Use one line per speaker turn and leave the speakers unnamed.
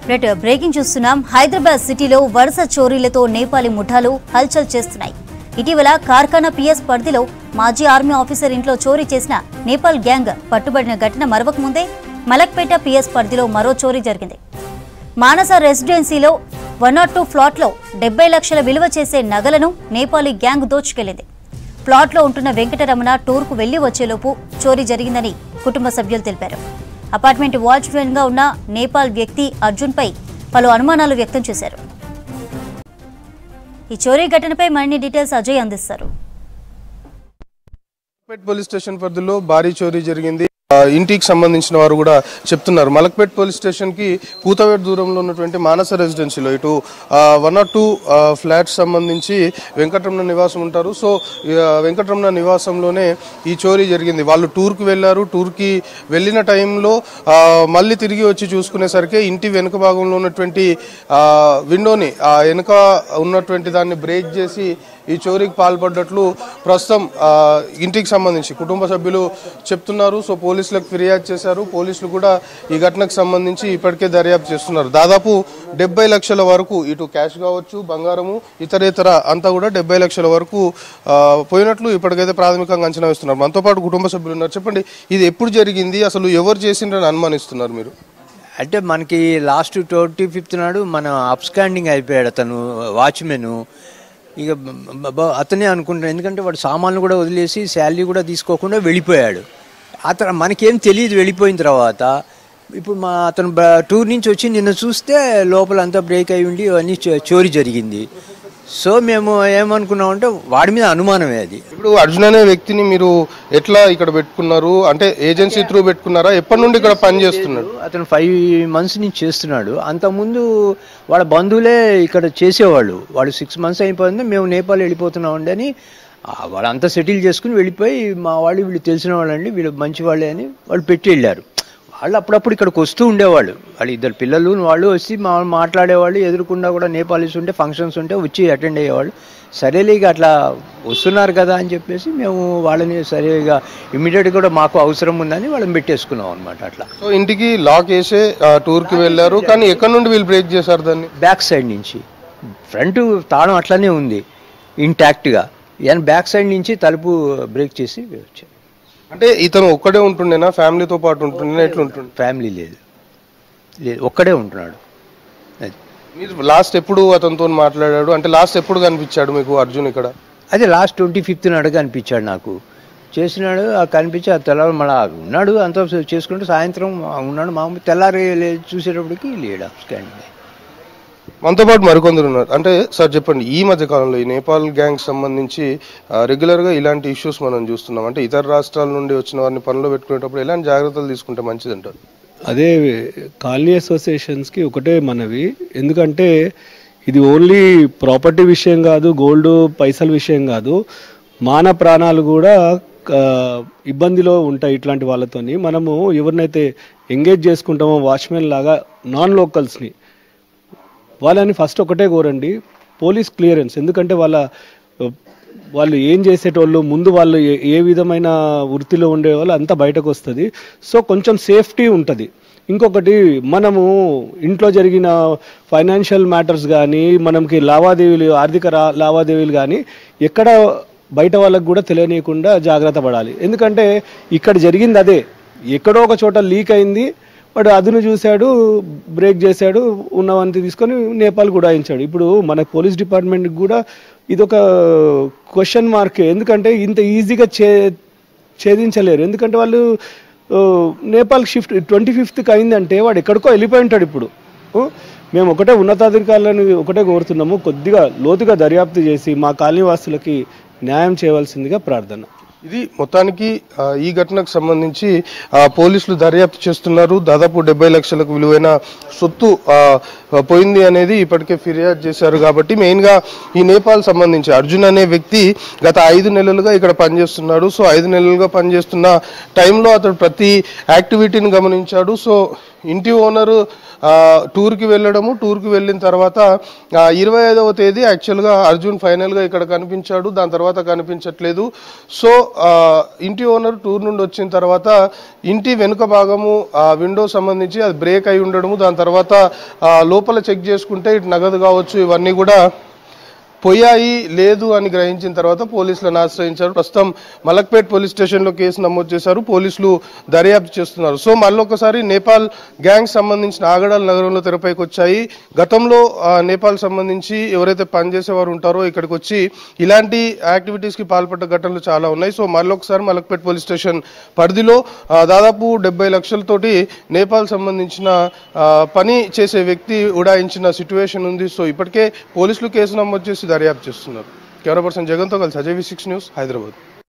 Breaking చూస్తున్నాం. హైదరాబాద్ సిటీలో వరుస చోరీలతో నేపాలీ ముఠాలు హల్చల్ చేస్తున్నాయి. ఇటీవల కార్ఖానా పిఎస్ పరిధిలో మాజీ ఆర్మీ ఆఫీసర్ ఇంట్లో చోరీ చేసిన నేపాల్ గ్యాంగ్ పట్టుబడిన ఘటన మరవక ముందే మలక్పేట పిఎస్ పరిధిలో మరో చోరీ జరిగింది. మానస రెసిడెన్సీలో 102 ఫ్లాట్లో 70 లక్షల విలువ చేసే నగలను నేపాలీ గ్యాంగ్ దోచుకెళ్లింది. ఫ్లాట్లో ఉంటున్న వెంకటరమణ టూర్కు వెళ్లి వచ్చేలోపు చోరీ జరిగిందని కుటుంబ సభ్యులు తెలిపారు. అపార్ట్మెంట్ వాచ్మెన్ గా ఉన్న నేపాల్ వ్యక్తి అర్జున్ పై పలు అనుమానాలు వ్యక్తం చేశారు. ఈ చోరీ ఘటనపై మరిన్ని డీటెయిల్స్ అజయ్ అందిస్తారు.
పోలీస్ స్టేషన్ పరిధిలో భారీ చోరీ జరిగింది. ఇంటికి సంబంధించిన వారు కూడా చెప్తున్నారు. మలక్పేట్ పోలీస్ స్టేషన్ కి కూతవేట్ దూరంలో ఉన్నటువంటి మానస రెసిడెన్సీలో ఇటు 102 ఫ్లాట్స్ సంబంధించి వెంకటరమణ నివాసం ఉంటారు. సో వెంకటరమణ నివాసంలోనే ఈ చోరీ జరిగింది. వాళ్ళు టూర్కి వెళ్ళారు. టూర్కి వెళ్ళిన టైంలో మళ్ళీ తిరిగి వచ్చి చూసుకునేసరికి ఇంటి వెనుక భాగంలో ఉన్నటువంటి విండోని వెనుక ఉన్నటువంటి దాన్ని బ్రేక్ చేసి ఈ చోరీకి పాల్పడ్డట్లు ప్రస్తుతం ఇంటికి సంబంధించి కుటుంబ సభ్యులు చెప్తున్నారు. సో పోలీసులకు ఫిర్యాదు చేశారు. పోలీసులు కూడా ఈ ఘటనకు సంబంధించి ఇప్పటికే దర్యాప్తు చేస్తున్నారు. దాదాపు 70 లక్షల వరకు ఇటు క్యాష్ కావచ్చు, బంగారము, ఇతరేతర అంతా కూడా 70 లక్షల వరకు పోయినట్లు ఇప్పటికైతే ప్రాథమికంగా అంచనా వేస్తున్నారు. మనతో పాటు కుటుంబ సభ్యులు ఉన్నారు. చెప్పండి, ఇది ఎప్పుడు జరిగింది, అసలు ఎవరు చేసిండ్రని అనుమానిస్తున్నారు మీరు?
అంటే మనకి లాస్ట్ 25th నాడు మన అప్స్టాండింగ్ అయిపోయాడు అతను వాచ్మెన్. ఇక అతనే అనుకుంటాను, ఎందుకంటే వాడు సామాన్లు కూడా వదిలేసి శాలరీ కూడా తీసుకోకుండా వెళ్ళిపోయాడు. అతను మనకేం తెలియదు వెళ్ళిపోయిన తర్వాత. ఇప్పుడు అతను టూర్ నుంచి వచ్చి నిన్న చూస్తే లోపల అంతా బ్రేక్ అయి ఉండి అన్నీ చోరీ జరిగింది. సో మేము ఏమనుకున్నామంటే వాడి మీద అనుమానమే అది.
ఇప్పుడు అర్జున్ అనే వ్యక్తిని మీరు ఎట్లా ఇక్కడ పెట్టుకున్నారు? అంటే ఏజెన్సీ త్రూ పెట్టుకున్నారా? ఎప్పటి నుండి ఇక్కడ పని చేస్తున్నాడు?
అతను 5 months నుంచి చేస్తున్నాడు. అంతకుముందు వాళ్ళ బంధువులే ఇక్కడ చేసేవాళ్ళు. వాడు 6 months అయిపోయింది, మేము నేపాల్ వెళ్ళిపోతున్నామండి అని వాళ్ళంతా సెటిల్ చేసుకుని వెళ్ళిపోయి మా వాళ్ళు వీళ్ళు తెలిసిన వాళ్ళండి, వీళ్ళు మంచి వాళ్ళే అని వాళ్ళు పెట్టి వెళ్ళారు. వాళ్ళు అప్పుడప్పుడు ఇక్కడికి వస్తూ ఉండేవాళ్ళు. వాళ్ళు 2 పిల్లలు వాళ్ళు వచ్చి మాట్లాడేవాళ్ళు. ఎదురుకుండా కూడా నేపాలీస్ ఉంటే ఫంక్షన్స్ ఉంటే వచ్చి అటెండ్ అయ్యేవాళ్ళు. సరేలే ఇక అట్లా వస్తున్నారు కదా అని చెప్పేసి మేము వాళ్ళని సరిగా ఇమ్మీడియట్గా కూడా మాకు అవసరం ఉందని వాళ్ళని పెట్టేసుకున్నాం అనమాట. అట్లా
సో ఇంటికి లాక్ వేసే టూర్కి వెళ్ళారు. కానీ ఎక్కడి నుండి వీళ్ళు బ్రేక్ చేశారు దాన్ని?
బ్యాక్ సైడ్ నుంచి. ఫ్రంట్ తాళం అట్లానే ఉంది ఇంటాక్ట్గా, బ్యాక్ సైడ్ నుంచి తలుపు బ్రేక్ చేసి వచ్చారు.
అంటే ఇతను ఒక్కడే ఉంటుండేనా, ఫ్యామిలీతో పాటు ఉంటుండేనా, ఎట్లా ఉంటుండే?
ఫ్యామిలీ లేదు, ఒక్కడే ఉంటున్నాడు.
మీరు లాస్ట్ ఎప్పుడు అతనితో మాట్లాడాడు? అంటే లాస్ట్ ఎప్పుడు కనిపించాడు మీకు అర్జున్ ఇక్కడ?
అదే లాస్ట్ 25th నాడు కనిపించాడు నాకు. చేసినాడు కనిపించి ఆ తెల్లారి మళ్ళీ ఉన్నాడు, అంతా చేసుకుంటూ సాయంత్రం ఉన్నాడు. మామూలు తెల్లారి చూసేటప్పటికి లేడు స్కాండింగ్.
మనతో పాటు మరికొందరు ఉన్నారు. అంటే సార్ చెప్పండి, ఈ మధ్య కాలంలో ఈ నేపాల్ గ్యాంగ్ సంబంధించి రెగ్యులర్గా ఇలాంటి ఇష్యూస్ మనం చూస్తున్నాం. అంటే ఇతర రాష్ట్రాల నుండి వచ్చిన వారిని పనిలో పెట్టుకునేటప్పుడు ఎలాంటి జాగ్రత్తలు తీసుకుంటే మంచిది అంటారు?
అదే కాలనీ అసోసియేషన్స్కి ఒకటే మనవి. ఎందుకంటే ఇది ఓన్లీ ప్రాపర్టీ విషయం కాదు, గోల్డ్ పైసల విషయం కాదు, మాన ప్రాణాలు కూడా ఇబ్బందిలో ఉంటాయి. ఇట్లాంటి వాళ్ళతోని మనము ఎవరినైతే ఎంగేజ్ చేసుకుంటామో వాచ్మెన్ లాగా నాన్ లోకల్స్ని, వాళ్ళని ఫస్ట్ ఒకటే కోరండి, పోలీస్ క్లియరెన్స్. ఎందుకంటే వాళ్ళు ఏం చేసేటోళ్ళు, ముందు వాళ్ళు ఏ విధమైన వృత్తిలో ఉండేవాళ్ళు అంతా బయటకు వస్తుంది. సో కొంచెం సేఫ్టీ ఉంటుంది. ఇంకొకటి, మనము ఇంట్లో జరిగిన ఫైనాన్షియల్ మ్యాటర్స్ కానీ, మనకి లావాదేవీలు, ఆర్థిక లావాదేవీలు కానీ ఎక్కడ బయట వాళ్ళకు కూడా తెలియనీయకుండా జాగ్రత్త పడాలి. ఎందుకంటే ఇక్కడ జరిగింది అదే, ఎక్కడో ఒక చోట లీక్ అయింది, వాడు అదును చూశాడు, బ్రేక్ చేశాడు, ఉన్నవంతి తీసుకొని నేపాల్ గుడాయించాడు. ఇప్పుడు మన పోలీస్ డిపార్ట్మెంట్కి కూడా ఇదొక క్వశ్చన్ మార్కే. ఎందుకంటే ఇంత ఈజీగా ఛేదించలేరు. ఎందుకంటే వాళ్ళు నేపాల్ షిఫ్ట్ 25th అయిందంటే వాడు ఎక్కడికో వెళ్ళిపోయి ఉంటాడు. ఇప్పుడు మేము ఒకటే ఉన్నతాధికారులను ఒకటే కోరుతున్నాము, కొద్దిగా లోతుగా దర్యాప్తు చేసి మా కాలనీ వాసులకి న్యాయం చేయవలసిందిగా ప్రార్థన.
ఇది మొత్తానికి ఈ ఘటనకు సంబంధించి పోలీసులు దర్యాప్తు చేస్తున్నారు. దాదాపు 70 లక్షలకు విలువైన సొత్తు పోయింది అనేది ఇప్పటికే ఫిర్యాదు చేశారు. కాబట్టి మెయిన్గా ఈ నేపాల్ సంబంధించి అర్జున్ అనే వ్యక్తి గత 5 నెలలుగా ఇక్కడ పనిచేస్తున్నాడు. సో 5 నెలలుగా పనిచేస్తున్న టైంలో అతడు ప్రతి యాక్టివిటీని గమనించాడు. సో ఇంటి ఓనరు టూర్కి వెళ్ళిన తర్వాత 25వ తేదీ యాక్చువల్గా అర్జున్ ఫైనల్గా ఇక్కడ కనిపించాడు, దాని తర్వాత కనిపించట్లేదు. సో ఇంటి ఓనర్ టూర్ నుండి వచ్చిన తర్వాత ఇంటి వెనుక భాగము విండో సంబంధించి అది బ్రేక్ అయి ఉండడము, దాని తర్వాత లోపల చెక్ చేసుకుంటే ఇటు నగదు కావచ్చు ఇవన్నీ కూడా పోయాయి లేదు అని గ్రహించిన తర్వాత పోలీసులను ఆశ్రయించారు. ప్రస్తుతం మలక్పేట్ పోలీస్ స్టేషన్లో కేసు నమోదు చేశారు, పోలీసులు దర్యాప్తు చేస్తున్నారు. సో మళ్ళొకసారి నేపాల్ గ్యాంగ్ సంబంధించిన ఆగడాలు నగరంలో తెరపైకి వచ్చాయి. గతంలో నేపాల్ సంబంధించి ఎవరైతే పనిచేసేవారు ఉంటారో ఇక్కడికి వచ్చి ఇలాంటి యాక్టివిటీస్కి పాల్పడ్డ ఘటనలు చాలా ఉన్నాయి. సో మళ్ళొకసారి మలక్పేట్ పోలీస్ స్టేషన్ పరిధిలో దాదాపు 70 లక్షలతోటి నేపాల్ సంబంధించిన పని చేసే వ్యక్తి ఉడాయించిన సిచ్యువేషన్ ఉంది. సో ఇప్పటికే పోలీసులు కేసు నమోదు చేసి దర్యాప్తు చేస్తున్నారు. కెమెరా పర్సన్ జగన్తో కలిసి అజయ్ V6 న్యూస్, హైదరాబాద్.